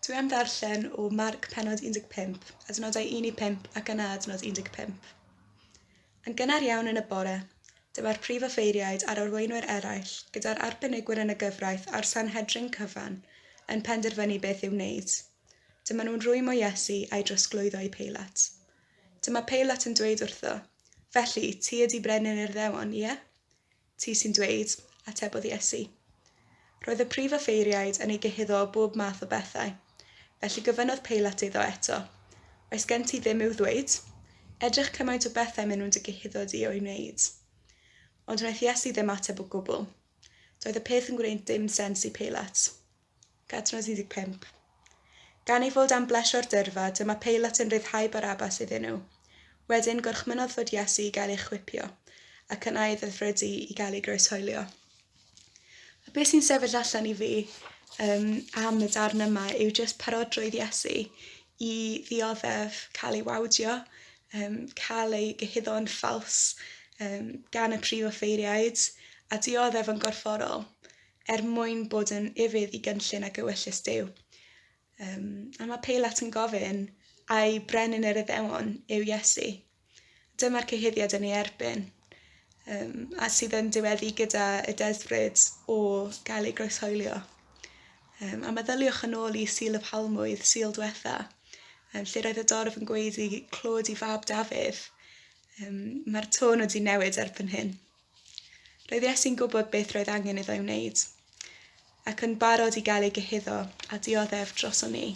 Dwi am ddarllen o Marc penod 15, adnodau 1 i 5 ac yna adnod 15. Yn gynnar iawn yn y bore, dyma'r prif offeiriaid a'r arweinwyr eraill gyda'r arbenigwyr yn y gyfraith a'r Sanhedrin cyfan yn penderfynu beth i'w wneud. Dyma nhw'n rwym o Iesu a'i drosglwyddo i Peilat. Dyma Peilat yn dweud wrtho, felly ti ydi brenin i'r ddewon, ie? Ti sy'n dweud, atebodd Iesu. Roedd y prif offeiriaid yn ei gyhuddo bob math o bethau. Felly gofynnodd Peilat iddo eto, oes gen ti ddim i'w ddweud? Edrych cymaint o bethau maen nhw'n dy gyhuddo di o'i wneud. Ond wnaeth Iesu ddim ateb o gwbl. Doedd y peth yn gwneud dim sens i Peilat. Adnod 15. Gan ei fod am blesio'r dyrfa, dyma Peilat yn ryddhau Barabas iddyn nhw. Wedyn gorchmynnodd fod Iesu i gael ei chwipio, ac yna ei ddethrydu i gael ei groeshoelio. Be sy'n sefyll allan i fi am y darn yma yw jyst parodrwydd Iesu i ddioddef cael ei wawdio, cael ei gyhuddo'n ffals gan y prif offeiriaid a dioddef yn gorfforol mwyn bod yn ifydd i gynllun ac ewyllus Duw. A mae Peilat yn gofyn a'i brenin yr Iddewon yw Iesu. Dyma'r cyhuddiad yn ei erbyn. A sydd yn diweddu gyda y desfryd o gael ei groeshoelio. A meddyliwch yn ôl i Sul y Palmwydd, Sul diwetha, lle roedd y dorf yn gweud i clod i fab Dafydd. Mae'r tôn wedi newid erbyn hyn. Roedd Iesu'n gwybod beth roedd angen iddo ei wneud, ac yn barod i gael ei gyhuddo a dioddef droson ni.